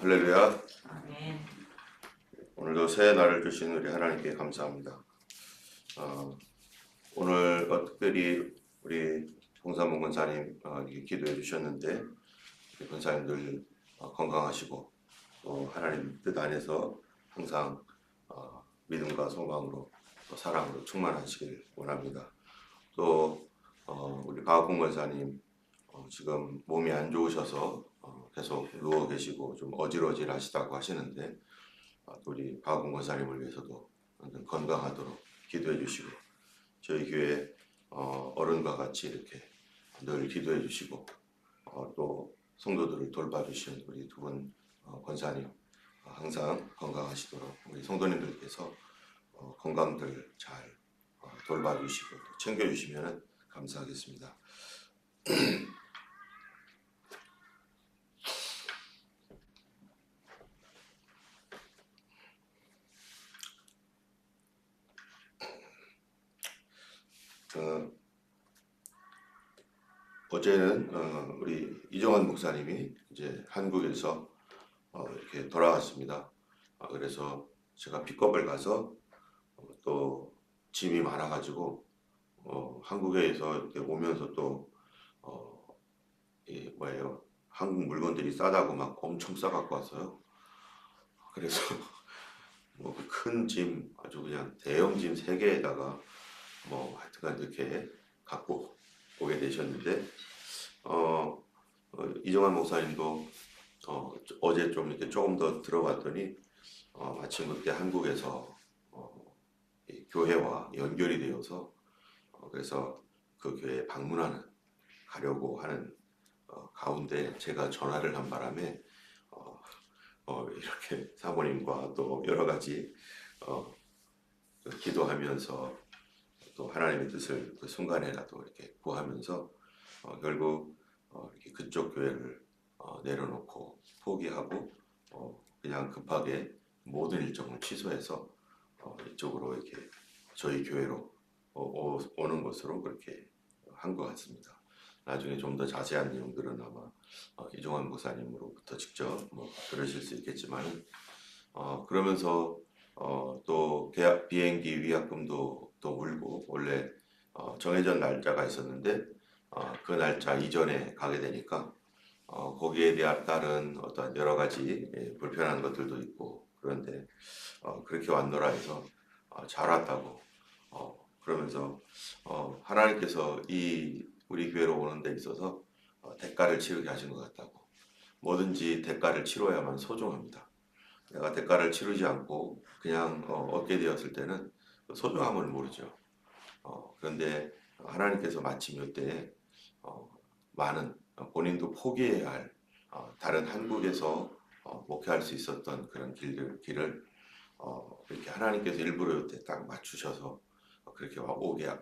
할렐루야. 아멘. 오늘도 새 날을 주신 우리 하나님께 감사합니다. 오늘 특별히 우리 홍삼문 권사님 이렇게 기도해 주셨는데 우리 권사님들 건강하시고 또 하나님 뜻 안에서 항상 믿음과 소망으로 또 사랑으로 충만하시길 원합니다. 또 우리 박학공 권사님 지금 몸이 안 좋으셔서 계속 누워 계시고 좀 어질어질하시다고 하시는데 우리 박학공 권사님을 위해서도 건강하도록 기도해 주시고 저희 교회 어른과 같이 이렇게 늘 기도해 주시고 또 성도들을 돌봐주신 우리 두 분 권사님 항상 건강하시도록 우리 성도님들께서 건강들 잘 돌봐주시고 또 챙겨주시면 감사하겠습니다. 어제는 우리 이정환 목사님이 이제 한국에서 이렇게 돌아왔습니다. 그래서 제가 픽업을 가서 또 짐이 많아가지고 한국에서 이렇게 오면서 또 이 뭐예요? 한국 물건들이 싸다고 막 엄청 싸갖고 왔어요. 그래서 뭐 큰 짐 아주 그냥 대형 짐 3개에다가 뭐 하여튼간 이렇게 갖고 오게 되셨는데 이정환 목사님도 어제 좀 이렇게 조금 더 들어봤더니 마침 그때 한국에서 이 교회와 연결이 되어서 그래서 그 교회에 가려고 하는 가운데 제가 전화를 한 바람에 이렇게 사모님과 또 여러 가지 기도하면서 또 하나님의 뜻을 그 순간에라도 이렇게 구하면서 결국 이렇게 그쪽 교회를 내려놓고 포기하고 그냥 급하게 모든 일정을 취소해서 이쪽으로 이렇게 저희 교회로 오는 것으로 그렇게 한 것 같습니다. 나중에 좀 더 자세한 내용들은 아마 이종환 목사님으로부터 직접 들으실 수 있겠지만 그러면서 또 비행기 위약금도 또 물고 원래 정해진 날짜가 있었는데 그 날짜 이전에 가게 되니까 거기에 따른 어떤 여러 가지 불편한 것들도 있고 그런데 그렇게 왔노라 해서 잘 왔다고 그러면서 하나님께서 이 우리 교회로 오는 데 있어서 대가를 치르게 하신 것 같다고. 뭐든지 대가를 치러야만 소중합니다. 내가 대가를 치르지 않고 그냥 얻게 되었을 때는 소중함을 모르죠. 그런데 하나님께서 마침 이때 많은 본인도 포기해야 할 다른 한국에서 목회할 수 있었던 그런 길을 이렇게 하나님께서 일부러 이때 딱 맞추셔서 그렇게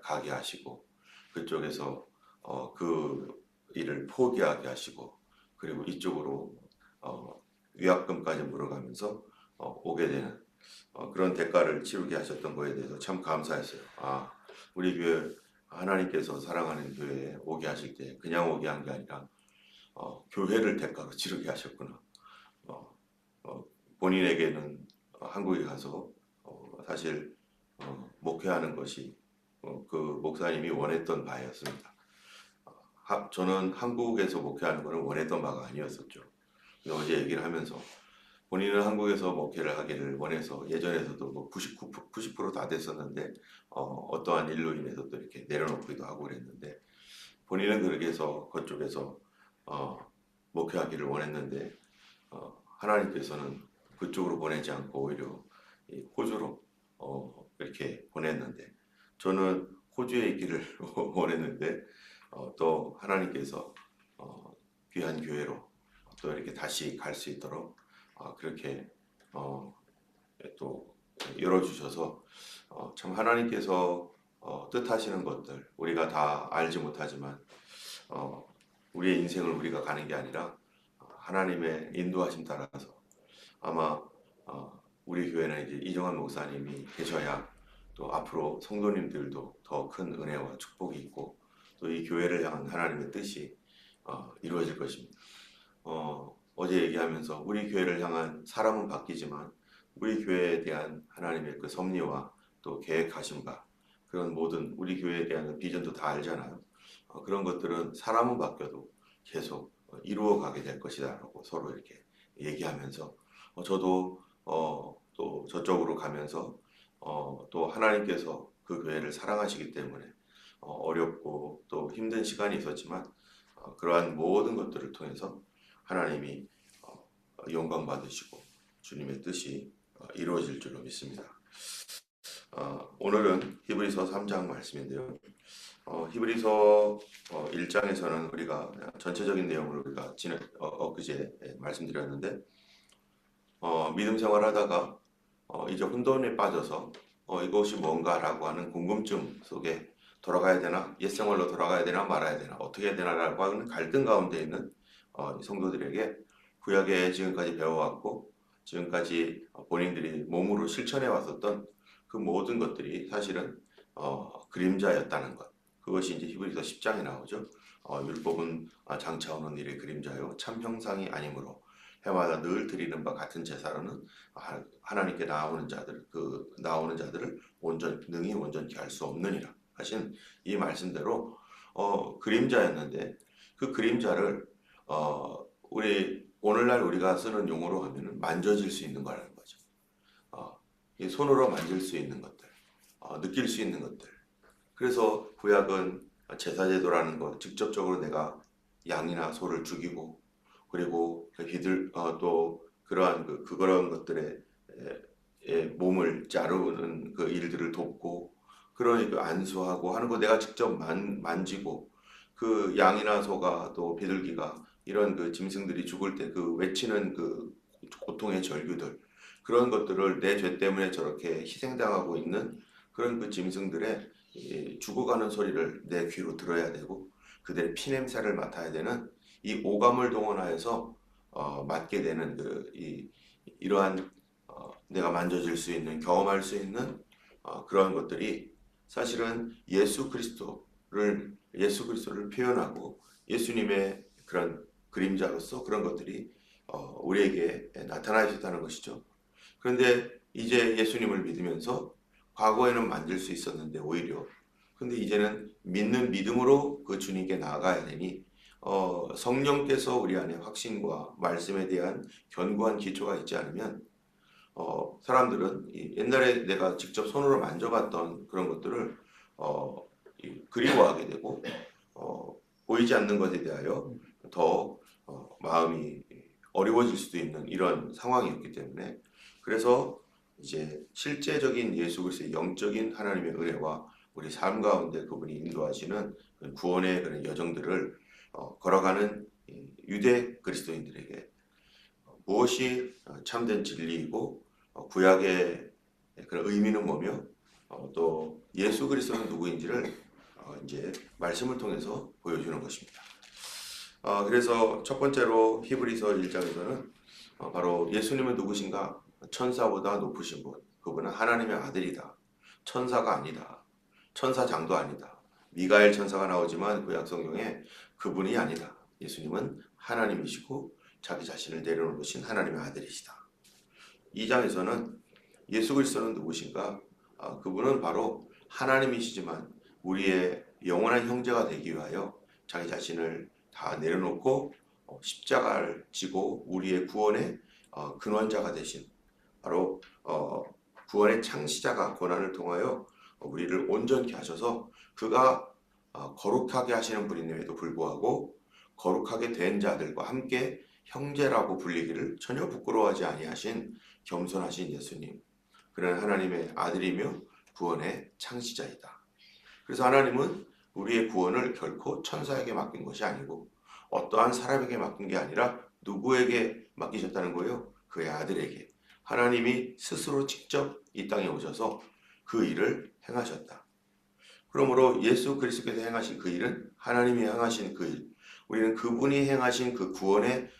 가게 하시고 그쪽에서 그 일을 포기하게 하시고 그리고 이쪽으로 위약금까지 물어가면서 오게 되는 그런 대가를 치르게 하셨던 거에 대해서 참 감사했어요. 우리 교회 하나님께서 사랑하는 교회에 오게 하실 때 그냥 오게 한 게 아니라 교회를 대가로 치르게 하셨구나. 본인에게는 한국에 가서 사실 목회하는 것이 그 목사님이 원했던 바였습니다. 저는 한국에서 목회하는 것은 원했던 바가 아니었었죠. 어제 얘기를 하면서 본인은 한국에서 목회를 하기를 원해서 예전에서도 뭐 90%다 됐었는데 어떠한 일로 인해서 또 이렇게 내려놓기도 하고 그랬는데 본인은 그렇게 해서 그쪽에서 목회하기를 원했는데 하나님께서는 그쪽으로 보내지 않고 오히려 호주로 이렇게 보냈는데 저는 호주에 있기를 원했는데 또 하나님께서 귀한 교회로 또 이렇게 다시 갈 수 있도록 그렇게 또 열어주셔서 참 하나님께서 뜻하시는 것들 우리가 다 알지 못하지만 우리의 인생을 우리가 가는 게 아니라 하나님의 인도하심 따라서 아마 우리 교회는 이제 이정환 목사님이 계셔야 또 앞으로 성도님들도 더 큰 은혜와 축복이 있고 또 이 교회를 향한 하나님의 뜻이 이루어질 것입니다. 어제 얘기하면서 우리 교회를 향한 사람은 바뀌지만 우리 교회에 대한 하나님의 그 섭리와 또 계획하심과 그런 모든 우리 교회에 대한 비전도 다 알잖아요. 그런 것들은 사람은 바뀌어도 계속 이루어가게 될 것이다라고 서로 이렇게 얘기하면서 저도 또 저쪽으로 가면서 또 하나님께서 그 교회를 사랑하시기 때문에 어렵고 또 힘든 시간이 있었지만 그러한 모든 것들을 통해서 하나님이 영광 받으시고 주님의 뜻이 이루어질 줄로 믿습니다. 오늘은 히브리서 3장 말씀인데요. 히브리서 1장에서는 우리가 전체적인 내용을 우리가 엊그제 말씀드렸는데 믿음 생활하다가 이제 혼돈에 빠져서 이것이 뭔가라고 하는 궁금증 속에 돌아가야 되나, 옛 생활로 돌아가야 되나 말아야 되나, 어떻게 해야 되나라고 하는 갈등 가운데 있는 성도들에게 구약에 지금까지 배워왔고 지금까지 본인들이 몸으로 실천해 왔었던 그 모든 것들이 사실은 그림자였다는 것. 그것이 이제 히브리서 10장에 나오죠. 율법은 장차오는 일의 그림자요 참 형상이 아니므로 해마다 늘 드리는 바 같은 제사로는 하나님께 나오는 자들을 능히 온전케 할 수 없느니라 하신 이 말씀대로 그림자였는데 그 그림자를 오늘날 우리가 쓰는 용어로 하면은 만져질 수 있는 거라는 거죠. 이 손으로 만질 수 있는 것들, 느낄 수 있는 것들. 그래서 구약은 제사제도라는 것, 직접적으로 내가 양이나 소를 죽이고 그리고 또 그러한 그런 것들의 몸을 자르는 그 일들을 돕고 그러니까 안수하고 하는 거 내가 직접 만지고 그 양이나 소가 또 비둘기가 이런 그 짐승들이 죽을 때 그 외치는 그 고통의 절규들 그런 것들을 내 죄 때문에 저렇게 희생당하고 있는 그런 그 짐승들의 죽어가는 소리를 내 귀로 들어야 되고 그들의 피냄새를 맡아야 되는 이 오감을 동원하여서 맡게 되는 이러한 내가 만져질 수 있는 경험할 수 있는 그러한 것들이 사실은 예수 그리스도를 표현하고 예수님의 그런 그림자로서 그런 것들이 우리에게 나타나 있었다는 것이죠. 그런데 이제 예수님을 믿으면서 과거에는 만질 수 있었는데 오히려 근데 이제는 믿는 믿음으로 그 주님께 나아가야 되니 성령께서 우리 안에 확신과 말씀에 대한 견고한 기초가 있지 않으면 사람들은 옛날에 내가 직접 손으로 만져봤던 그런 것들을 그리워하게 되고 보이지 않는 것에 대하여 더 마음이 어려워질 수도 있는 이런 상황이었기 때문에 그래서 이제 실제적인 예수 그리스도의 영적인 하나님의 은혜와 우리 삶 가운데 그분이 인도하시는 구원의 그런 여정들을 걸어가는 유대 그리스도인들에게 무엇이 참된 진리이고 구약의 그런 의미는 뭐며 또 예수 그리스도는 누구인지를 이제 말씀을 통해서 보여주는 것입니다. 그래서 첫 번째로 히브리서 1장에서는 바로 예수님은 누구신가? 천사보다 높으신 분. 그분은 하나님의 아들이다. 천사가 아니다. 천사장도 아니다. 미가엘 천사가 나오지만 구약 성경에 그분이 아니다. 예수님은 하나님이시고 자기 자신을 내려놓으신 하나님의 아들이시다. 2장에서는 예수 그리스도는 누구신가? 그분은 바로 하나님이시지만 우리의 영원한 형제가 되기 위하여 자기 자신을 다 내려놓고 십자가를 지고 우리의 구원의 근원자가 되신 바로 구원의 창시자가 고난을 통하여 우리를 온전케 하셔서 그가 거룩하게 하시는 분임에도 불구하고 거룩하게 된 자들과 함께 형제라고 불리기를 전혀 부끄러워하지 아니하신 겸손하신 예수님. 그는 하나님의 아들이며 구원의 창시자이다. 그래서 하나님은 우리의 구원을 결코 천사에게 맡긴 것이 아니고 어떠한 사람에게 맡긴 게 아니라 누구에게 맡기셨다는 거예요? 그의 아들에게. 하나님이 스스로 직접 이 땅에 오셔서 그 일을 행하셨다. 그러므로 예수 그리스도께서 행하신 그 일은 하나님이 행하신 그 일, 우리는 그분이 행하신 그 구원의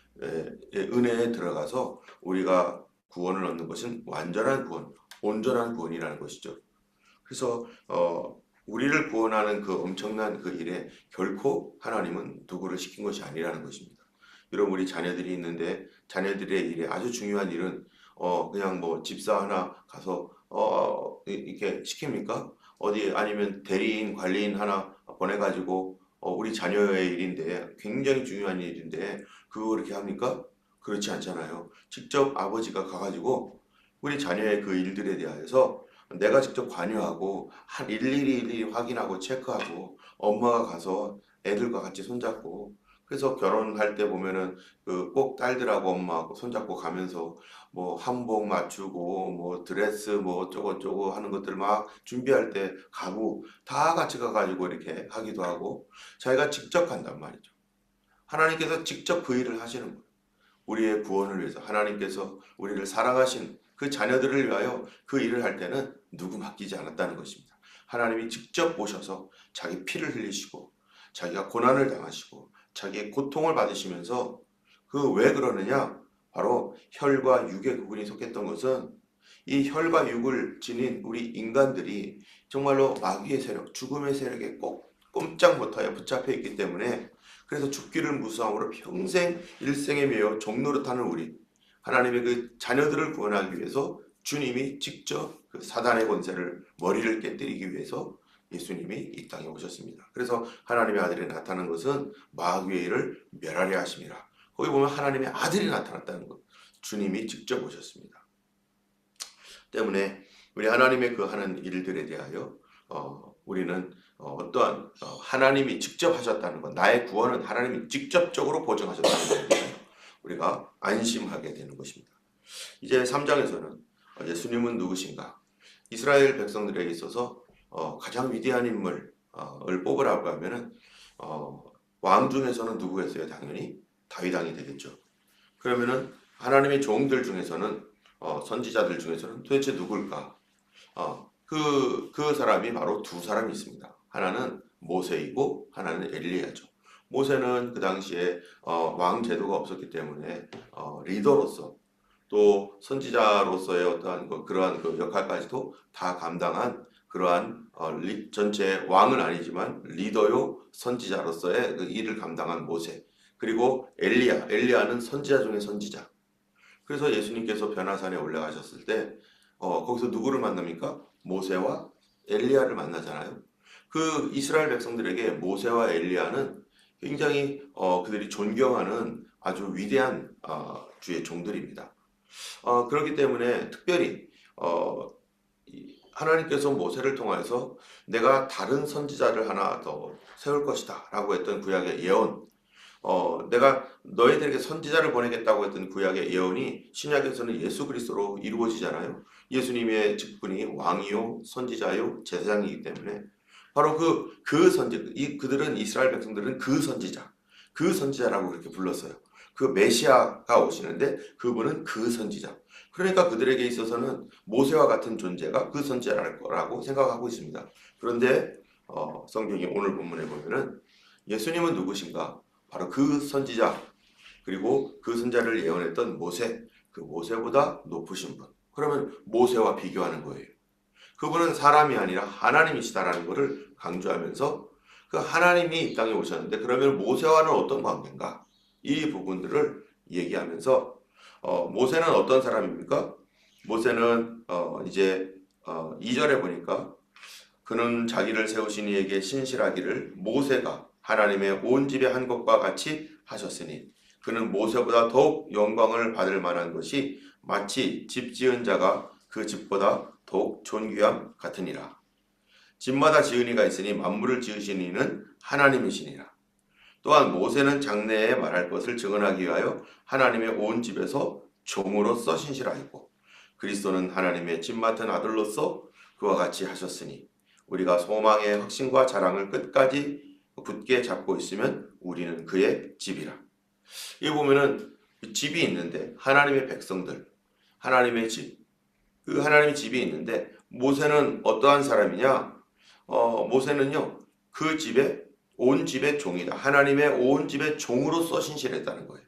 은혜에 들어가서 우리가 구원을 얻는 것은 완전한 구원, 온전한 구원이라는 것이죠. 그래서 우리를 구원하는 그 엄청난 그 일에 결코 하나님은 누구를 시킨 것이 아니라는 것입니다. 여러분 우리 자녀들이 있는데 자녀들의 일에 아주 중요한 일은 그냥 뭐 집사 하나 가서 이렇게 시킵니까? 어디 아니면 대리인 관리인 하나 보내가지고 우리 자녀의 일인데 굉장히 중요한 일인데 그거 그렇게 합니까? 그렇지 않잖아요. 직접 아버지가 가가지고 우리 자녀의 그 일들에 대해서 내가 직접 관여하고 한 일일이 확인하고 체크하고 엄마가 가서 애들과 같이 손잡고 그래서 결혼할 때 보면은 그 꼭 딸들하고 엄마하고 손잡고 가면서 뭐 한복 맞추고 뭐 드레스 뭐 어쩌고저쩌고 하는 것들 막 준비할 때 가고 다 같이 가가지고 이렇게 하기도 하고 자기가 직접 간단 말이죠. 하나님께서 직접 그 일을 하시는 거예요. 우리의 구원을 위해서 하나님께서 우리를 사랑하신 그 자녀들을 위하여 그 일을 할 때는 누구 맡기지 않았다는 것입니다. 하나님이 직접 오셔서 자기 피를 흘리시고 자기가 고난을 당하시고 자기의 고통을 받으시면서 그 왜 그러느냐? 바로 혈과 육의 구분이 속했던 것은 이 혈과 육을 지닌 우리 인간들이 정말로 마귀의 세력, 죽음의 세력에 꼭 꼼짝 못하여 붙잡혀 있기 때문에 그래서 죽기를 무서함으로 평생 일생에 매여 종노릇하는 우리 하나님의 그 자녀들을 구원하기 위해서 주님이 직접 그 사단의 권세를 머리를 깨뜨리기 위해서 예수님이 이 땅에 오셨습니다. 그래서 하나님의 아들이 나타난 것은 마귀의 일을 멸하려 하심이라. 거기 보면 하나님의 아들이 나타났다는 것. 주님이 직접 오셨습니다. 때문에 우리 하나님의 그 하는 일들에 대하여 우리는 어떠한 하나님이 직접 하셨다는 것, 나의 구원은 하나님이 직접적으로 보증하셨다는 것을 우리가 안심하게 되는 것입니다. 이제 3장에서는 예수님은 누구신가? 이스라엘 백성들에게 있어서 가장 위대한 인물을 뽑으라고 하면은 왕 중에서는 누구겠어요? 당연히 다윗 왕이 되겠죠. 그러면은 하나님의 종들 중에서는 선지자들 중에서는 도대체 누굴까? 그 사람이 바로 두 사람이 있습니다. 하나는 모세이고 하나는 엘리야죠. 모세는 그 당시에 왕 제도가 없었기 때문에 리더로서 또 선지자로서의 어떠한 그러한 그 역할까지도 다 감당한 그러한 전체 왕은 아니지만 리더요 선지자로서의 그 일을 감당한 모세 그리고 엘리야는 선지자 중에 선지자. 그래서 예수님께서 변화산에 올라가셨을 때 거기서 누구를 만납니까? 모세와 엘리야를 만나잖아요. 그 이스라엘 백성들에게 모세와 엘리야는 굉장히 그들이 존경하는 아주 위대한 주의 종들입니다. 그렇기 때문에 특별히 하나님께서 모세를 통해서 내가 다른 선지자를 하나 더 세울 것이다 라고 했던 구약의 예언 내가 너희들에게 선지자를 보내겠다고 했던 구약의 예언이 신약에서는 예수 그리스도로 이루어지잖아요. 예수님의 직분이 왕이요 선지자요 제사장이기 때문에 바로 그 선지 그들은 이스라엘 백성들은 그 선지자라고 그렇게 불렀어요. 그 메시아가 오시는데 그분은 그 선지자. 그러니까 그들에게 있어서는 모세와 같은 존재가 그 선지자라고 생각하고 있습니다. 그런데 성경이 오늘 본문에 보면은 예수님은 누구신가? 바로 그 선지자 그리고 그 선지자를 예언했던 모세 그 모세보다 높으신 분. 그러면 모세와 비교하는 거예요. 그분은 사람이 아니라 하나님이시다라는 것을 강조하면서 그 하나님이 이 땅에 오셨는데 그러면 모세와는 어떤 관계인가? 이 부분들을 얘기하면서 모세는 어떤 사람입니까? 모세는 이제 2절에 보니까 그는 자기를 세우신 이에게 신실하기를 모세가 하나님의 온 집의 한 것과 같이 하셨으니 그는 모세보다 더욱 영광을 받을 만한 것이 마치 집 지은 자가 그 집보다 더욱 존귀함 같으니라. 집마다 지은 이가 있으니 만물을 지으신 이는 하나님이시니라. 또한 모세는 장래에 말할 것을 증언하기 위하여 하나님의 온 집에서 종으로서 신실하였고 그리스도는 하나님의 집 맡은 아들로서 그와 같이 하셨으니 우리가 소망의 확신과 자랑을 끝까지 굳게 잡고 있으면 우리는 그의 집이라. 여기 보면은 집이 있는데 하나님의 백성들, 하나님의 집, 그 하나님의 집이 있는데 모세는 어떠한 사람이냐? 모세는요 그 집에 온 집의 종이다. 하나님의 온 집의 종으로서 신실했다는 거예요.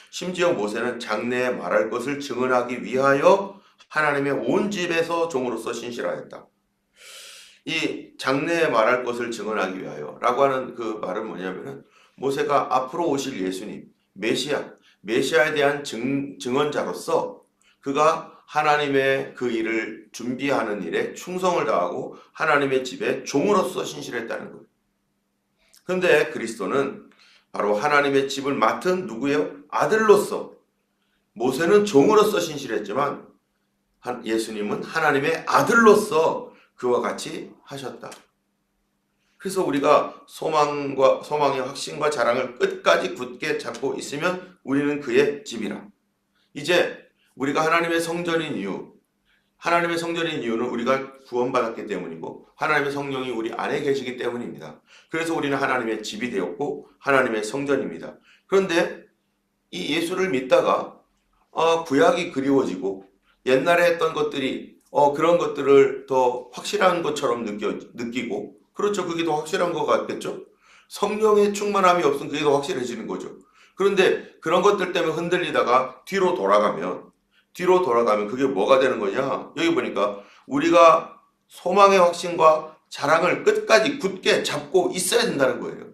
심지어 모세는 장래에 말할 것을 증언하기 위하여 하나님의 온 집에서 종으로서 신실하였다. 이 장래에 말할 것을 증언하기 위하여 라고 하는 그 말은 뭐냐면은 모세가 앞으로 오실 예수님 메시아에 대한 증언자로서 그가 하나님의 그 일을 준비하는 일에 충성을 다하고 하나님의 집에 종으로서 신실했다는 거예요. 그런데 그리스도는 바로 하나님의 집을 맡은 누구예요? 아들로서. 모세는 종으로서 신실했지만 예수님은 하나님의 아들로서 그와 같이 하셨다. 그래서 우리가 소망의 확신과 자랑을 끝까지 굳게 잡고 있으면 우리는 그의 집이라. 이제 우리가 하나님의 성전인 이유는 우리가 구원받았기 때문이고 하나님의 성령이 우리 안에 계시기 때문입니다. 그래서 우리는 하나님의 집이 되었고 하나님의 성전입니다. 그런데 이 예수를 믿다가 구약이 그리워지고 옛날에 했던 것들이 그런 것들을 더 확실한 것처럼 느끼고, 그렇죠. 그게 더 확실한 것 같겠죠. 성령의 충만함이 없으면 그게 더 확실해지는 거죠. 그런데 그런 것들 때문에 흔들리다가 뒤로 돌아가면 그게 뭐가 되는 거냐? 여기 보니까 우리가 소망의 확신과 자랑을 끝까지 굳게 잡고 있어야 된다는 거예요.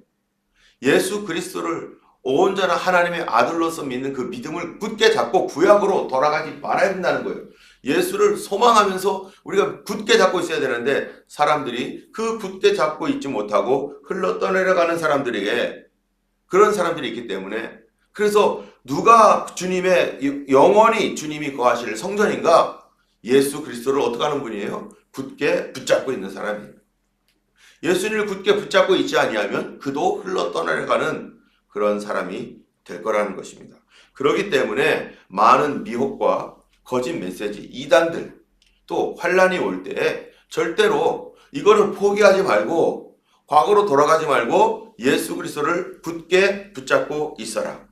예수 그리스도를 온전한 하나님의 아들로서 믿는 그 믿음을 굳게 잡고 구약으로 돌아가지 말아야 된다는 거예요. 예수를 소망하면서 우리가 굳게 잡고 있어야 되는데 사람들이 그 굳게 잡고 있지 못하고 흘러떠내려가는 사람들에게 그런 사람들이 있기 때문에, 그래서 누가 영원히 주님이 거하실 성전인가? 예수 그리스도를 어떻게 하는 분이에요? 굳게 붙잡고 있는 사람이에요. 예수님을 굳게 붙잡고 있지 아니하면 그도 흘러떠내려가는 그런 사람이 될 거라는 것입니다. 그렇기 때문에 많은 미혹과 거짓 메시지, 이단들, 또 환란이 올 때 절대로 이거를 포기하지 말고 과거로 돌아가지 말고 예수 그리스도를 굳게 붙잡고 있어라.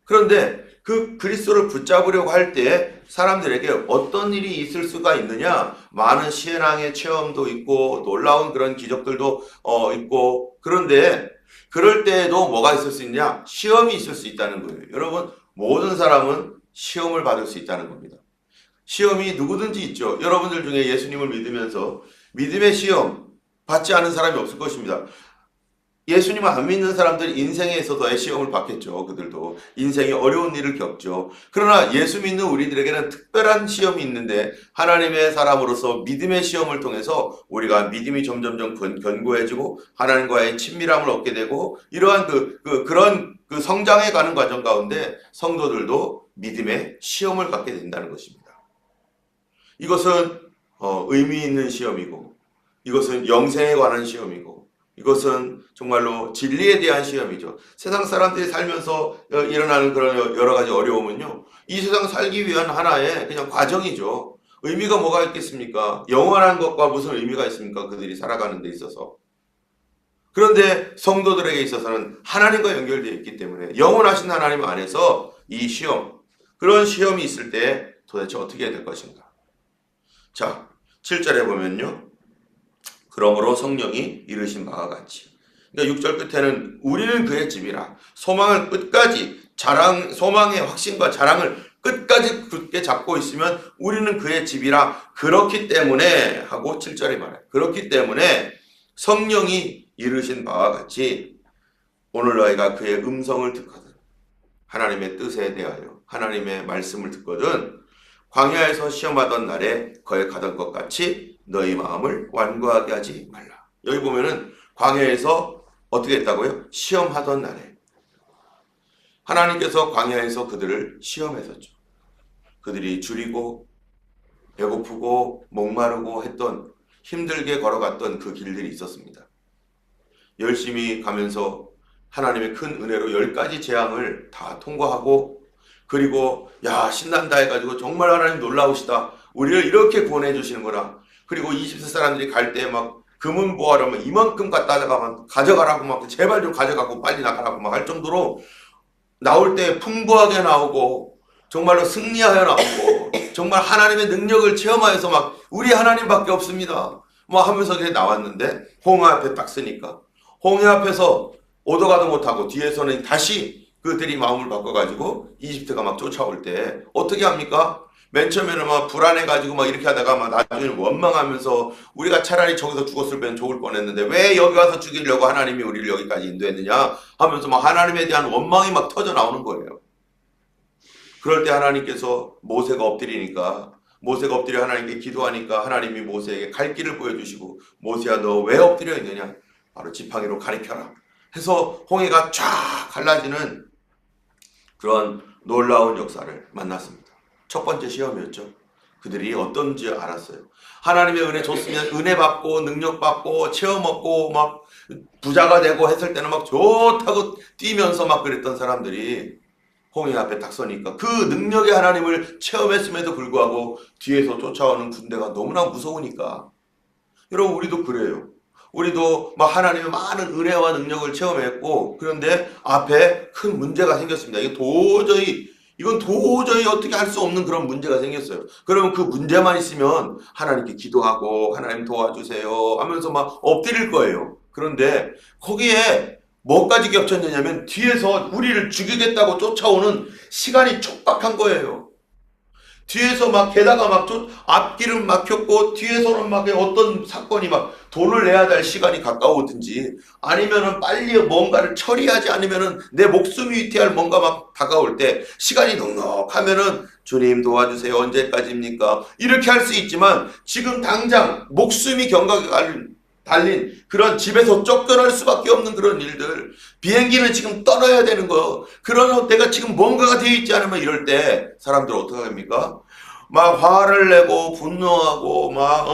그런데 그 그리스도를 붙잡으려고 할 때 사람들에게 어떤 일이 있을 수가 있느냐? 많은 신앙의 체험도 있고 놀라운 그런 기적들도 있고, 그런데 그럴 때에도 뭐가 있을 수 있냐? 시험이 있을 수 있다는 거예요. 여러분, 모든 사람은 시험을 받을 수 있다는 겁니다. 시험이 누구든지 있죠. 여러분들 중에 예수님을 믿으면서 믿음의 시험 받지 않은 사람이 없을 것입니다. 예수님을 안 믿는 사람들 인생에 있어서의 시험을 받겠죠. 그들도 인생에 어려운 일을 겪죠. 그러나 예수 믿는 우리들에게는 특별한 시험이 있는데 하나님의 사람으로서 믿음의 시험을 통해서 우리가 믿음이 점점점 견고해지고 하나님과의 친밀함을 얻게 되고, 이러한 그런 성장해 가는 과정 가운데 성도들도 믿음의 시험을 갖게 된다는 것입니다. 이것은 의미 있는 시험이고, 이것은 영생에 관한 시험이고, 이것은 정말로 진리에 대한 시험이죠. 세상 사람들이 살면서 일어나는 그런 여러 가지 어려움은요, 이 세상 살기 위한 하나의 그냥 과정이죠. 의미가 뭐가 있겠습니까? 영원한 것과 무슨 의미가 있습니까? 그들이 살아가는 데 있어서. 그런데 성도들에게 있어서는 하나님과 연결되어 있기 때문에 영원하신 하나님 안에서 이 시험, 그런 시험이 있을 때 도대체 어떻게 해야 될 것인가? 자, 7절에 보면요. 그러므로 성령이 이르신 바와 같이. 그러니까 6절 끝에는 우리는 그의 집이라. 소망을 끝까지 소망의 확신과 자랑을 끝까지 굳게 잡고 있으면 우리는 그의 집이라. 그렇기 때문에 하고 7절에 말해요. 그렇기 때문에 성령이 이르신 바와 같이 오늘 너희가 그의 음성을 듣거든, 하나님의 뜻에 대하여 하나님의 말씀을 듣거든, 광야에서 시험하던 날에 거역하던 것 같이 너희 마음을 완고하게 하지 말라. 여기 보면은 광야에서 어떻게 했다고요? 시험하던 날에. 하나님께서 광야에서 그들을 시험했었죠. 그들이 줄이고 배고프고 목마르고 했던, 힘들게 걸어갔던 그 길들이 있었습니다. 열심히 가면서 하나님의 큰 은혜로 10가지 재앙을 다 통과하고, 그리고 야 신난다 해가지고 정말 하나님 놀라우시다, 우리를 이렇게 구원해 주시는구나. 그리고 이집트 사람들이 갈 때 막 금은 뭐하려면 이만큼 갖다가 가져가라고 막 제발 좀 가져가고 빨리 나가라고 막 할 정도로 나올 때 풍부하게 나오고 정말로 승리하여 나오고 정말 하나님의 능력을 체험하여서 막 우리 하나님밖에 없습니다 뭐 하면서 그게 나왔는데, 홍해 앞에 딱 서니까 홍해 앞에서 오도 가도 못하고 뒤에서는 다시 그들이 마음을 바꿔가지고 이집트가 막 쫓아올 때 어떻게 합니까? 맨 처음에는 막 불안해가지고 막 이렇게 하다가 막 나중에 원망하면서 우리가 차라리 저기서 죽었을 땐 좋을 뻔했는데 왜 여기 와서 죽이려고 하나님이 우리를 여기까지 인도했느냐 하면서 막 하나님에 대한 원망이 막 터져 나오는 거예요. 그럴 때 하나님께서 모세가 엎드리니까 모세가 엎드려 하나님께 기도하니까 하나님이 모세에게 갈 길을 보여주시고 모세야 너 왜 엎드려 있느냐 바로 지팡이로 가리켜라 해서 홍해가 쫙 갈라지는 그런 놀라운 역사를 만났습니다. 첫 번째 시험이었죠. 그들이 어떤지 알았어요. 하나님의 은혜 줬으면 은혜 받고 능력 받고 체험 얻고 막 부자가 되고 했을 때는 막 좋다고 뛰면서 막 그랬던 사람들이 홍해 앞에 딱 서니까 그 능력의 하나님을 체험했음에도 불구하고 뒤에서 쫓아오는 군대가 너무나 무서우니까 여러분 우리도 그래요. 우리도 막 하나님의 많은 은혜와 능력을 체험했고 그런데 앞에 큰 문제가 생겼습니다. 이건 도저히 어떻게 할 수 없는 그런 문제가 생겼어요. 그러면 그 문제만 있으면 하나님께 기도하고 하나님 도와주세요 하면서 막 엎드릴 거예요. 그런데 거기에 뭐까지 겹쳤느냐면 뒤에서 우리를 죽이겠다고 쫓아오는 시간이 촉박한 거예요. 뒤에서 막 게다가 막 앞길은 막혔고 뒤에서는 막 어떤 사건이 막 돈을 내야 될 시간이 가까우든지 아니면은 빨리 뭔가를 처리하지 않으면은 내 목숨이 위태할 뭔가 막 다가올 때 시간이 넉넉하면은 주님 도와주세요 언제까지입니까 이렇게 할 수 있지만 지금 당장 목숨이 경각에 달린 그런 집에서 쫓겨날 수밖에 없는 그런 일들 비행기는 지금 떠나야 되는 거 그런 내가 지금 뭔가가 되어 있지 않으면 이럴 때 사람들 어떻게 합니까? 막 화를 내고 분노하고 막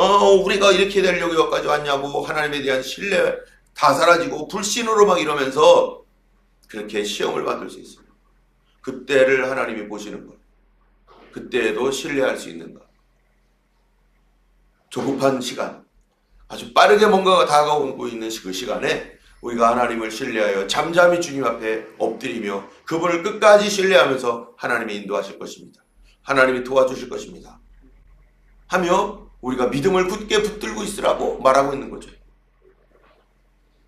우리가 이렇게 되려고 여기까지 왔냐고 하나님에 대한 신뢰 다 사라지고 불신으로 막 이러면서 그렇게 시험을 받을 수 있어요. 그때를 하나님이 보시는 거예요. 그때에도 신뢰할 수 있는가? 조급한 시간 아주 빠르게 뭔가가 다가오고 있는 그 시간에 우리가 하나님을 신뢰하여 잠잠히 주님 앞에 엎드리며 그분을 끝까지 신뢰하면서 하나님이 인도하실 것입니다. 하나님이 도와주실 것입니다. 하며 우리가 믿음을 굳게 붙들고 있으라고 말하고 있는 거죠.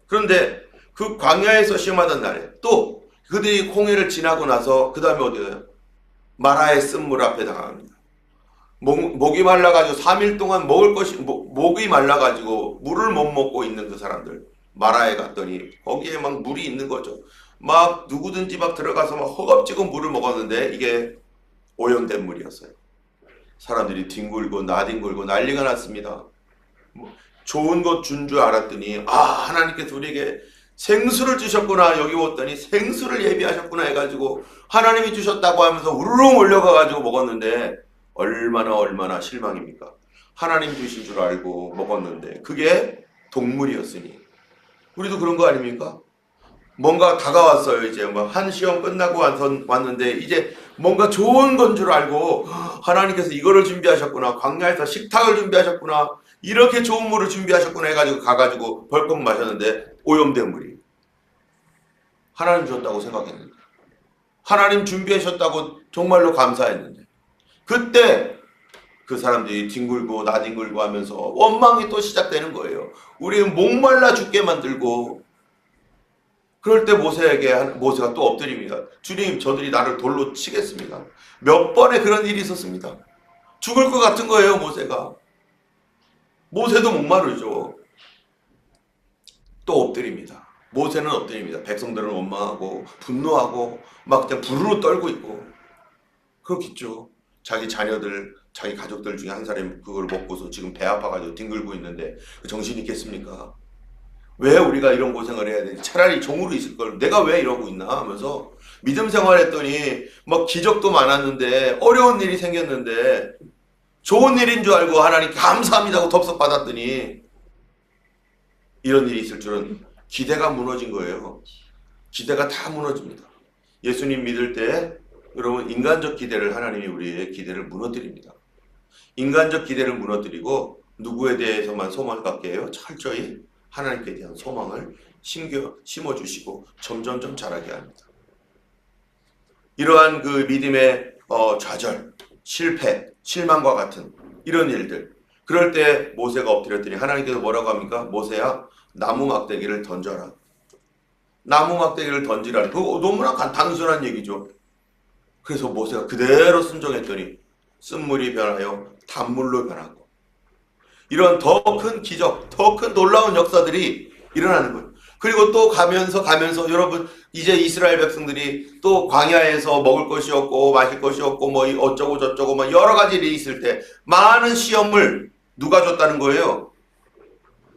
그런데 그 광야에서 시험하던 날에 또 그들이 홍해를 지나고 나서 그 다음에 어디 가요? 마라의 쓴물 앞에 당합니다. 목이 말라가지고 3일 동안 목이 말라가지고 물을 못 먹고 있는 그 사람들 마라에 갔더니 거기에 막 물이 있는 거죠. 막 누구든지 막 들어가서 막 허겁지겁 물을 먹었는데 이게 오염된 물이었어요. 사람들이 뒹굴고 나뒹굴고 난리가 났습니다. 좋은 것 준 줄 알았더니 하나님께서 우리에게 생수를 주셨구나 여기 왔더니 생수를 예비하셨구나 해가지고 하나님이 주셨다고 하면서 우르르 몰려가가지고 먹었는데 얼마나 실망입니까? 하나님 주신 줄 알고 먹었는데 그게 독물이었으니 우리도 그런 거 아닙니까? 뭔가 다가왔어요. 이제 뭐 한 시험 끝나고 왔는데 이제 뭔가 좋은 건 줄 알고 하나님께서 이거를 준비하셨구나 광야에서 식탁을 준비하셨구나 이렇게 좋은 물을 준비하셨구나 해가지고 가가지고 벌컥 마셨는데 오염된 물이 하나님 주셨다고 생각했는데 하나님 준비하셨다고 정말로 감사했는데 그때 그 사람들이 뒹굴고 나뒹굴고 하면서 원망이 또 시작되는 거예요. 우리는 목말라 죽게 만들고 그럴 때 모세가 또 엎드립니다. 주님 저들이 나를 돌로 치겠습니다. 몇 번의 그런 일이 있었습니다. 죽을 것 같은 거예요 모세가. 모세도 목마르죠. 또 엎드립니다. 모세는 엎드립니다. 백성들은 원망하고 분노하고 막 그냥 부르르 떨고 있고 그렇겠죠. 자기 자녀들, 자기 가족들 중에 한 사람이 그걸 먹고서 지금 배 아파가지고 뒹굴고 있는데 정신이 있겠습니까? 왜 우리가 이런 고생을 해야 되지? 차라리 종으로 있을 걸 내가 왜 이러고 있나 하면서 믿음 생활했더니 막 기적도 많았는데 어려운 일이 생겼는데 좋은 일인 줄 알고 하나님 감사합니다고 덥석 받았더니 이런 일이 있을 줄은 기대가 무너진 거예요. 기대가 다 무너집니다. 예수님 믿을 때 여러분 인간적 기대를 하나님이 우리의 기대를 무너뜨립니다. 인간적 기대를 무너뜨리고 누구에 대해서만 소망을 갖게 해요? 철저히 하나님께 대한 소망을 심어주시고 점점점 자라게 합니다. 이러한 그 믿음의 좌절, 실패, 실망과 같은 이런 일들 그럴 때 모세가 엎드렸더니 하나님께서 뭐라고 합니까? 모세야 나무 막대기를 던져라. 나무 막대기를 던지라. 그거 너무나 단순한 얘기죠. 그래서 모세가 그대로 순종했더니 쓴물이 변하여 단물로 변하고, 이런 더 큰 기적, 더 큰 놀라운 역사들이 일어나는 거예요. 그리고 또 가면서 여러분, 이제 이스라엘 백성들이 또 광야에서 먹을 것이 없고 마실 것이 없고 뭐 어쩌고 저쩌고 뭐 여러 가지 일이 있을 때 많은 시험을 누가 줬다는 거예요?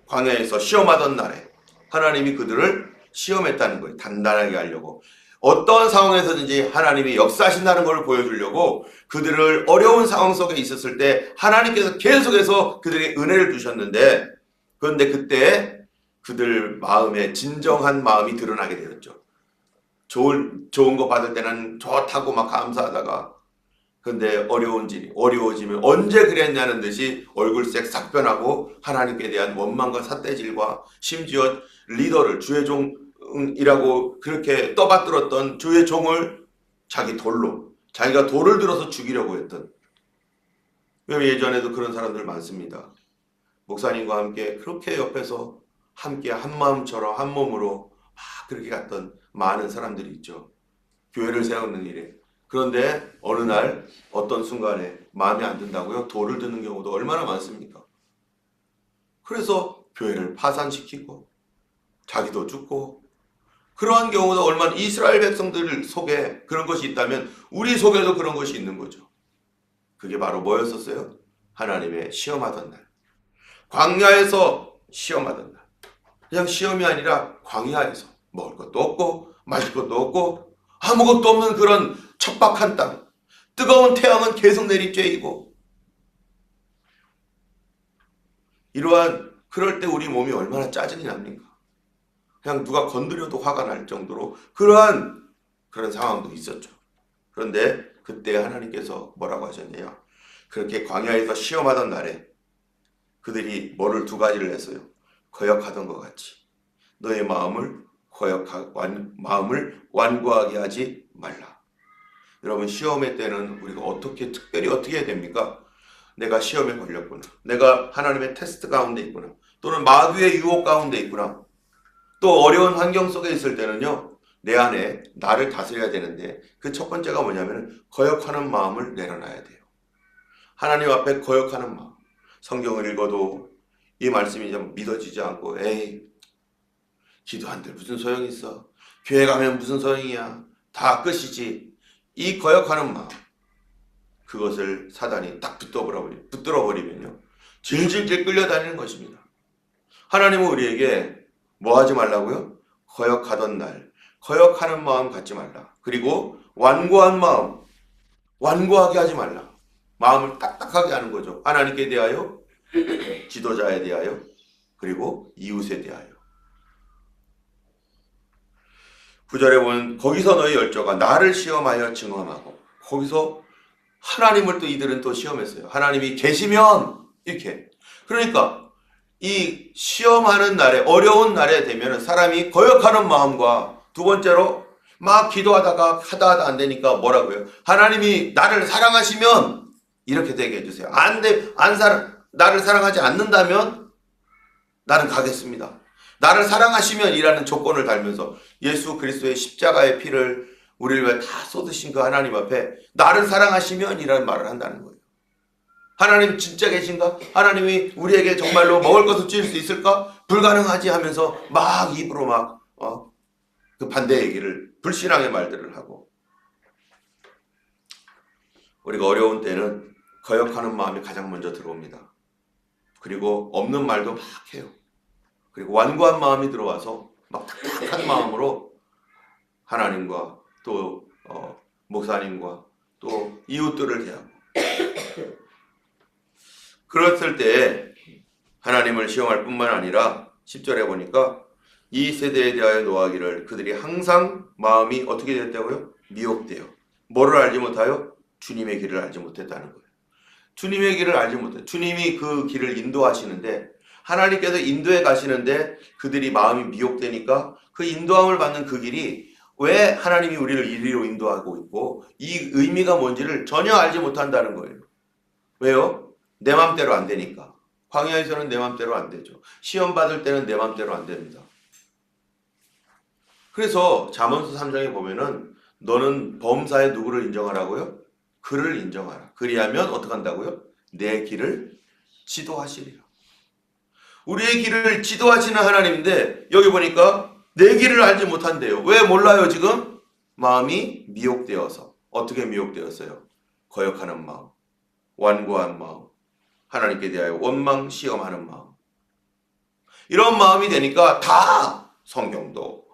광야에서 시험하던 날에 하나님이 그들을 시험했다는 거예요. 단단하게 하려고. 어떤 상황에서든지 하나님이 역사하신다는 걸 보여주려고 그들을 어려운 상황 속에 있었을 때 하나님께서 계속해서 그들에게 은혜를 주셨는데, 그런데 그때 그들 마음에 진정한 마음이 드러나게 되었죠. 좋은 거 받을 때는 좋다고 막 감사하다가, 근데 어려워지면 언제 그랬냐는 듯이 얼굴색 싹 변하고 하나님께 대한 원망과 삿대질과 심지어 리더를 주의 종이라고 그렇게 떠받들었던 주의 종을 자기가 돌을 들어서 죽이려고 했던, 예전에도 그런 사람들 많습니다. 목사님과 함께 그렇게 옆에서 함께 한 마음처럼 한 몸으로 막 그렇게 갔던 많은 사람들이 있죠. 교회를 세우는 일에. 그런데 어느 날 어떤 순간에 마음에 안 든다고요? 돌을 드는 경우도 얼마나 많습니까? 그래서 교회를 파산시키고 자기도 죽고, 그러한 경우도 얼마나, 이스라엘 백성들 속에 그런 것이 있다면 우리 속에도 그런 것이 있는 거죠. 그게 바로 뭐였었어요? 하나님의 시험하던 날. 광야에서 시험하던 날. 그냥 시험이 아니라 광야에서 먹을 것도 없고 마실 것도 없고 아무것도 없는 그런 척박한 땅. 뜨거운 태양은 계속 내리쬐이고, 그럴 때 우리 몸이 얼마나 짜증이 납니까? 그냥 누가 건드려도 화가 날 정도로 그런 상황도 있었죠. 그런데 그때 하나님께서 뭐라고 하셨냐요? 그렇게 광야에서 시험하던 날에 그들이 뭐를 두 가지를 했어요. 거역하던 것 같이 너의 마음을 완고하게 하지 말라. 여러분, 시험의 때는 우리가 특별히 어떻게 해야 됩니까? 내가 시험에 걸렸구나. 내가 하나님의 테스트 가운데 있구나. 또는 마귀의 유혹 가운데 있구나. 또 어려운 환경 속에 있을 때는요, 내 안에 나를 다스려야 되는데, 그 첫 번째가 뭐냐면 거역하는 마음을 내려놔야 돼요. 하나님 앞에 거역하는 마음. 성경을 읽어도 이 말씀이 좀 믿어지지 않고, 에이, 기도한들 무슨 소용이 있어? 교회 가면 무슨 소용이야? 다 끝이지. 이 거역하는 마음, 그것을 사단이 딱 붙들어 버리면요, 질질질 끌려다니는 것입니다. 하나님은 우리에게 뭐 하지 말라고요? 거역하던 날, 거역하는 마음 갖지 말라. 그리고 완고한 마음, 완고하게 하지 말라. 마음을 딱딱하게 하는 거죠. 하나님께 대하여, 지도자에 대하여, 그리고 이웃에 대하여. 9절에 보면 거기서 너희 열조가 나를 시험하여 증언하고, 거기서 하나님을 또 이들은 또 시험했어요. 하나님이 계시면 이렇게. 그러니까 이 시험하는 날에, 어려운 날에 되면 사람이 거역하는 마음과, 두 번째로 막 기도하다가 하다 안 되니까 뭐라고요? 하나님이 나를 사랑하시면 이렇게 되게 해주세요. 나를 사랑하지 않는다면 나는 가겠습니다. 나를 사랑하시면 이라는 조건을 달면서 예수 그리스도의 십자가의 피를 우리를 위해 다 쏟으신 그 하나님 앞에 나를 사랑하시면 이라는 말을 한다는 거예요. 하나님 진짜 계신가? 하나님이 우리에게 정말로 먹을 것을 주실 수 있을까? 불가능하지 하면서 막 입으로 그 반대 얘기를, 불신앙의 말들을 하고. 우리가 어려운 때는 거역하는 마음이 가장 먼저 들어옵니다. 그리고 없는 말도 막 해요. 그리고 완고한 마음이 들어와서 막 딱딱한 마음으로 하나님과 또 목사님과 또 이웃들을 대하고. 그랬을 때 하나님을 시험할 뿐만 아니라 10절에 보니까 이 세대에 대하여 노하기를 그들이 항상 마음이 어떻게 됐다고요? 미혹되어. 뭐를 알지 못하여? 주님의 길을 알지 못했다는 거예요. 주님의 길을 알지 못해. 주님이 그 길을 인도하시는데, 하나님께서 인도해 가시는데 그들이 마음이 미혹되니까 그 인도함을 받는 그 길이 왜 하나님이 우리를 이리로 인도하고 있고 이 의미가 뭔지를 전혀 알지 못한다는 거예요. 왜요? 내 맘대로 안 되니까. 광야에서는 내 맘대로 안 되죠. 시험 받을 때는 내 맘대로 안 됩니다. 그래서 잠언서 3장에 보면은 너는 범사에 누구를 인정하라고요? 그를 인정하라. 그리하면 어떻게 한다고요? 내 길을 지도하시리라. 우리의 길을 지도하시는 하나님인데 여기 보니까 내 길을 알지 못한대요. 왜 몰라요 지금? 마음이 미혹되어서. 어떻게 미혹되었어요? 거역하는 마음, 완고한 마음, 하나님께 대하여 원망 시험하는 마음. 이런 마음이 되니까 다 성경도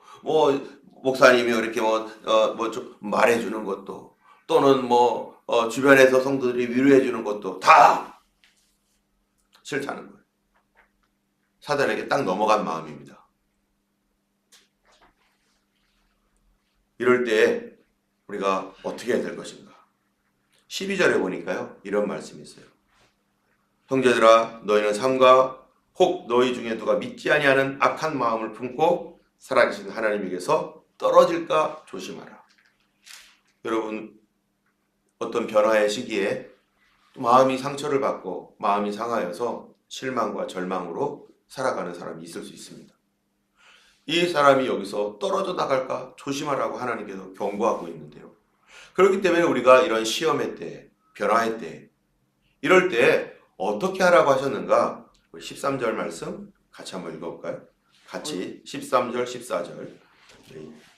목사님이 이렇게 좀 말해주는 것도 또는 주변에서 성도들이 위로해주는 것도 다 싫다는 거예요. 사단에게 딱 넘어간 마음입니다. 이럴 때 우리가 어떻게 해야 될 것인가? 12절에 보니까요. 이런 말씀이 있어요. 형제들아 너희는 삼가 혹 너희 중에 누가 믿지 아니하는 악한 마음을 품고 살아계신 하나님에게서 떨어질까 조심하라. 여러분 어떤 변화의 시기에 마음이 상처를 받고 마음이 상하여서 실망과 절망으로 살아가는 사람이 있을 수 있습니다. 이 사람이 여기서 떨어져 나갈까 조심하라고 하나님께서 경고하고 있는데요. 그렇기 때문에 우리가 이런 시험의 때, 변화의 때, 이럴 때 어떻게 하라고 하셨는가? 13절 말씀 같이 한번 읽어볼까요? 같이 13절, 14절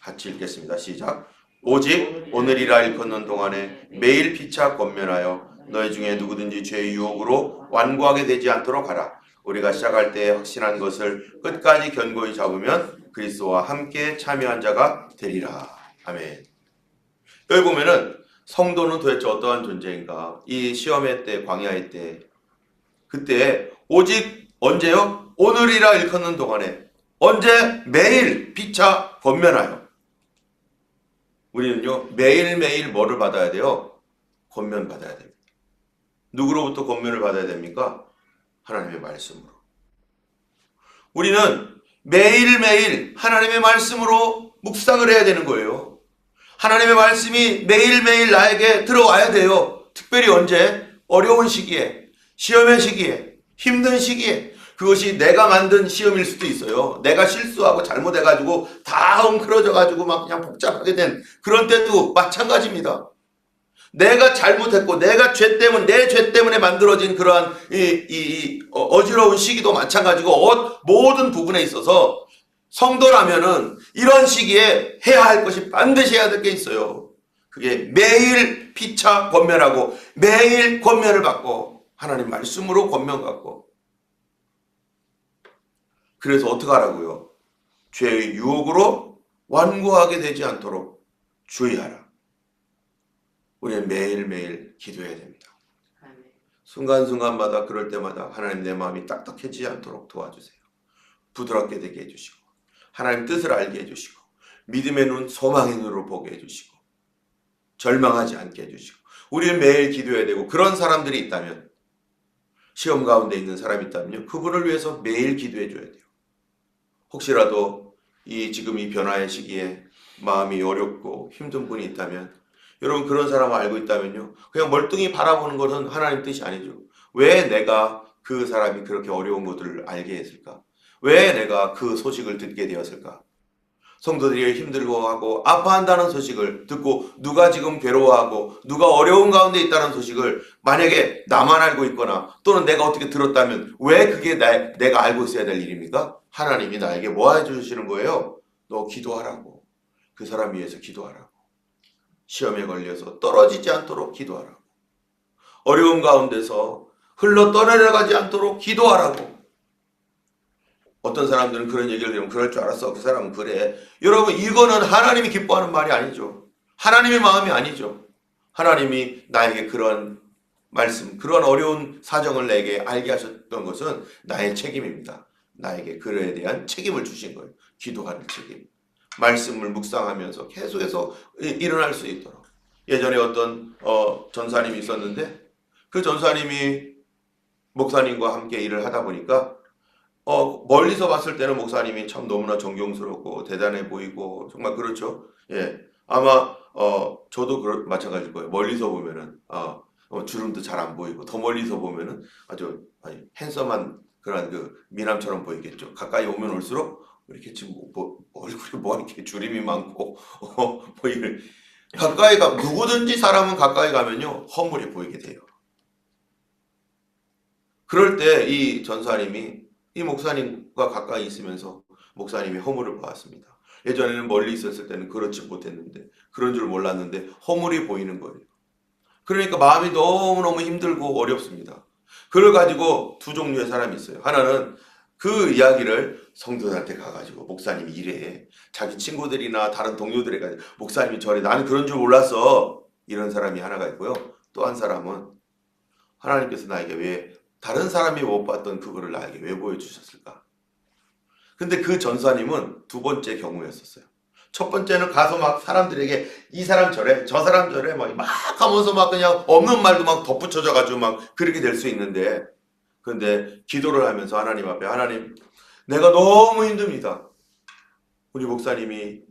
같이 읽겠습니다. 시작. 오직 오늘이라 일컫는 동안에 매일 피차 권면하여 너희 중에 누구든지 죄의 유혹으로 완고하게 되지 않도록 하라. 우리가 시작할 때 확신한 것을 끝까지 견고히 잡으면 그리스도와 함께 참여한 자가 되리라. 아멘. 여기 보면은 성도는 도대체 어떠한 존재인가? 이 시험의 때, 광야의 때, 그때 오직 언제요? 오늘이라 일컫는 동안에 언제? 매일 피차 권면하여. 우리는요 매일매일 뭐를 받아야 돼요? 권면 받아야 됩니다. 누구로부터 권면을 받아야 됩니까? 하나님의 말씀으로. 우리는 매일매일 하나님의 말씀으로 묵상을 해야 되는 거예요. 하나님의 말씀이 매일매일 나에게 들어와야 돼요. 특별히 언제? 어려운 시기에, 시험의 시기에, 힘든 시기에. 그것이 내가 만든 시험일 수도 있어요. 내가 실수하고 잘못해가지고 다 엉클어져가지고 막 그냥 복잡하게 된 그런 때도 마찬가지입니다. 내가 잘못했고 내가 내 죄 때문에 만들어진 그러한 어지러운 시기도 마찬가지고 모든 부분에 있어서 성도라면은 이런 시기에 해야 할 것이 반드시 해야 될 게 있어요. 그게 매일 피차 권면하고 매일 권면을 받고 하나님 말씀으로 권면 받고. 그래서 어떻게 하라고요? 죄의 유혹으로 완고하게 되지 않도록 주의하라. 우리는 매일매일 기도해야 됩니다. 순간순간마다 그럴 때마다 하나님 내 마음이 딱딱해지지 않도록 도와주세요. 부드럽게 되게 해주시고 하나님 뜻을 알게 해주시고 믿음의 눈, 소망의 눈으로 보게 해주시고 절망하지 않게 해주시고 우리는 매일 기도해야 되고 그런 사람들이 있다면 시험 가운데 있는 사람이 있다면요. 그분을 위해서 매일 기도해 줘야 돼요. 혹시라도 지금 이 변화의 시기에 마음이 어렵고 힘든 분이 있다면 여러분 그런 사람을 알고 있다면요. 그냥 멀뚱히 바라보는 것은 하나님 뜻이 아니죠. 왜 내가 그 사람이 그렇게 어려운 것들을 알게 했을까? 왜 내가 그 소식을 듣게 되었을까? 성도들이 힘들어하고 아파한다는 소식을 듣고 누가 지금 괴로워하고 누가 어려운 가운데 있다는 소식을 만약에 나만 알고 있거나 또는 내가 어떻게 들었다면 왜 그게 내가 알고 있어야 될 일입니까? 하나님이 나에게 뭐 해주시는 거예요? 너 기도하라고. 그 사람 위해서 기도하라고. 시험에 걸려서 떨어지지 않도록 기도하라고. 어려운 가운데서 흘러 떠내려가지 않도록 기도하라고. 어떤 사람들은 그런 얘기를 들으면 그럴 줄 알았어. 그 사람은 그래. 여러분 이거는 하나님이 기뻐하는 말이 아니죠. 하나님의 마음이 아니죠. 하나님이 나에게 그런 말씀, 그런 어려운 사정을 내게 알게 하셨던 것은 나의 책임입니다. 나에게 그에 대한 책임을 주신 거예요. 기도하는 책임. 말씀을 묵상하면서 계속해서 일어날 수 있도록. 예전에 어떤 전사님이 있었는데 그 전사님이 목사님과 함께 일을 하다 보니까 멀리서 봤을 때는 목사님이 참 너무나 존경스럽고 대단해 보이고 정말 그렇죠. 예, 아마 저도 마찬가지일 거예요. 멀리서 보면은 주름도 잘 안 보이고 더 멀리서 보면은 아주 핸섬한 그런 그 미남처럼 보이겠죠. 가까이 오면 올수록 이렇게 지금 얼굴에 뭐 이렇게 주름이 많고 가까이 가 누구든지 사람은 가까이 가면요 허물이 보이게 돼요. 그럴 때 이 전사님이 이 목사님과 가까이 있으면서 목사님이 허물을 보았습니다. 예전에는 멀리 있었을 때는 그렇지 못했는데 그런 줄 몰랐는데 허물이 보이는 거예요. 그러니까 마음이 너무너무 힘들고 어렵습니다. 그걸 가지고 두 종류의 사람이 있어요. 하나는 그 이야기를 성도들한테 가가지고 목사님이 이래, 자기 친구들이나 다른 동료들에 가지고 목사님이 저래, 나는 그런 줄 몰랐어, 이런 사람이 하나가 있고요. 또 한 사람은 하나님께서 나에게 왜 다른 사람이 못 봤던 그거를 나에게 왜 보여주셨을까. 근데 그 전사님은 두 번째 경우였었어요. 첫 번째는 가서 막 사람들에게 이 사람 저래 저 사람 저래 막 하면서 막 그냥 없는 말도 막 덧붙여져 가지고 막 그렇게 될 수 있는데, 그런데 기도를 하면서 하나님 앞에, 하나님 내가 너무 힘듭니다. 우리 목사님이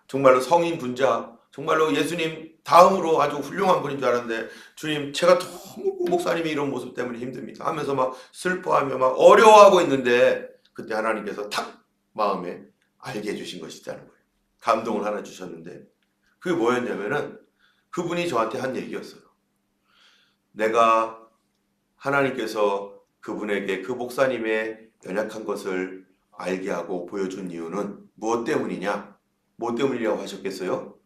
정말로 성인 분자, 정말로 예수님 다음으로 아주 훌륭한 분인 줄 알았는데 주님 제가 너무 목사님이 이런 모습 때문에 힘듭니다 하면서 막 슬퍼하며 막 어려워하고 있는데, 그때 하나님께서 탁 마음에 알게 해주신 것이 있다는 거예요. 감동을 하나 주셨는데 그게 뭐였냐면은 그분이 저한테 한 얘기였어요. 내가 하나님께서 그분에게 그 목사님의 연약한 것을 알게 하고 보여준 이유는 무엇 때문이냐? 뭐 때문이라고 하셨겠어요?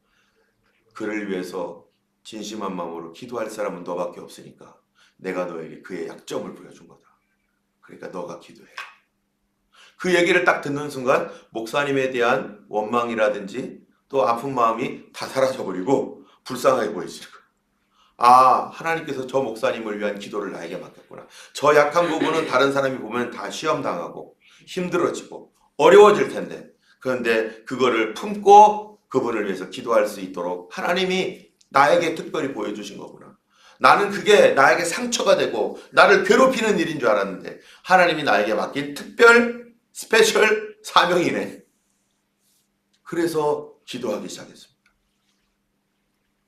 그를 위해서 진심한 마음으로 기도할 사람은 너밖에 없으니까 내가 너에게 그의 약점을 보여준 거다. 그러니까 너가 기도해. 그 얘기를 딱 듣는 순간 목사님에 대한 원망이라든지 또 아픈 마음이 다 사라져버리고 불쌍하게 보이시는 거예요. 아, 하나님께서 저 목사님을 위한 기도를 나에게 맡겼구나. 저 약한 부분은 다른 사람이 보면 다 시험당하고 힘들어지고 어려워질 텐데, 그런데 그거를 품고 그분을 위해서 기도할 수 있도록 하나님이 나에게 특별히 보여주신 거구나. 나는 그게 나에게 상처가 되고 나를 괴롭히는 일인 줄 알았는데 하나님이 나에게 맡긴 특별 스페셜 사명이네. 그래서 기도하기 시작했습니다.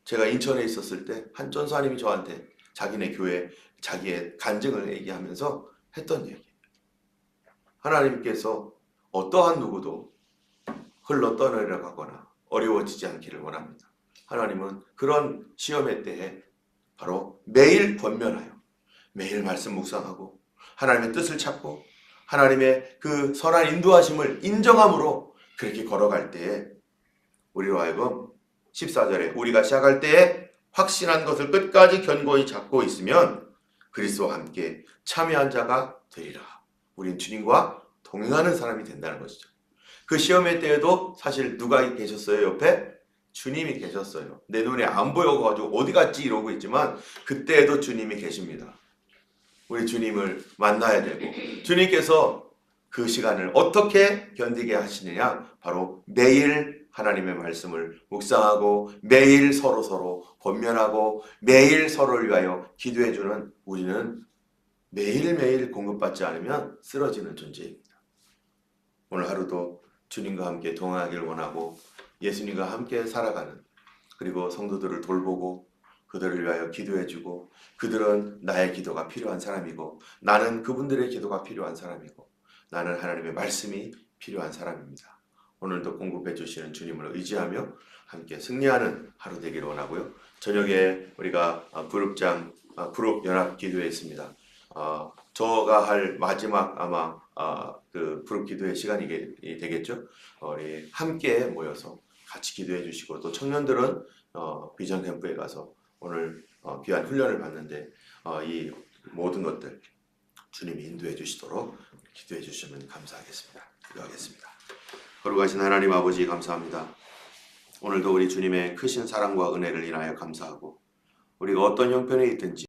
제가 인천에 있었을 때 한 전사님이 저한테 자기네 교회 자기의 간증을 얘기하면서 했던 얘기. 하나님께서 어떠한 누구도 흘러 떠내려가거나 어려워지지 않기를 원합니다. 하나님은 그런 시험의 때에 바로 매일 권면하여 매일 말씀 묵상하고 하나님의 뜻을 찾고 하나님의 그 선한 인도하심을 인정함으로 그렇게 걸어갈 때에 우리로 하여금 14절에 우리가 시작할 때에 확신한 것을 끝까지 견고히 잡고 있으면 그리스도와 함께 참여한 자가 되리라. 우린 주님과 동행하는 사람이 된다는 것이죠. 그 시험의 때에도 사실 누가 계셨어요? 옆에? 주님이 계셨어요. 내 눈에 안 보여가지고 어디 갔지 이러고 있지만 그때에도 주님이 계십니다. 우리 주님을 만나야 되고 주님께서 그 시간을 어떻게 견디게 하시느냐, 바로 매일 하나님의 말씀을 묵상하고 매일 서로 권면하고 매일 서로를 위하여 기도해주는 우리는 매일매일 공급받지 않으면 쓰러지는 존재입니다. 오늘 하루도 주님과 함께 동행하기를 원하고 예수님과 함께 살아가는, 그리고 성도들을 돌보고 그들을 위하여 기도해주고 그들은 나의 기도가 필요한 사람이고 나는 그분들의 기도가 필요한 사람이고 나는 하나님의 말씀이 필요한 사람입니다. 오늘도 공급해 주시는 주님을 의지하며 함께 승리하는 하루 되기를 원하고요. 저녁에 우리가 그룹 연합 기도회 있습니다. 저가 할 마지막 아마 그 그룹 기도회 시간이 되겠죠. 우리 함께 모여서 같이 기도해 주시고, 또 청년들은 비전 캠프에 가서 오늘 귀한 훈련을 받는데 이 모든 것들 주님이 인도해 주시도록 기도해 주시면 감사하겠습니다. 기도하겠습니다. 거룩하신 하나님 아버지, 감사합니다. 오늘도 우리 주님의 크신 사랑과 은혜를 인하여 감사하고 우리가 어떤 형편에 있든지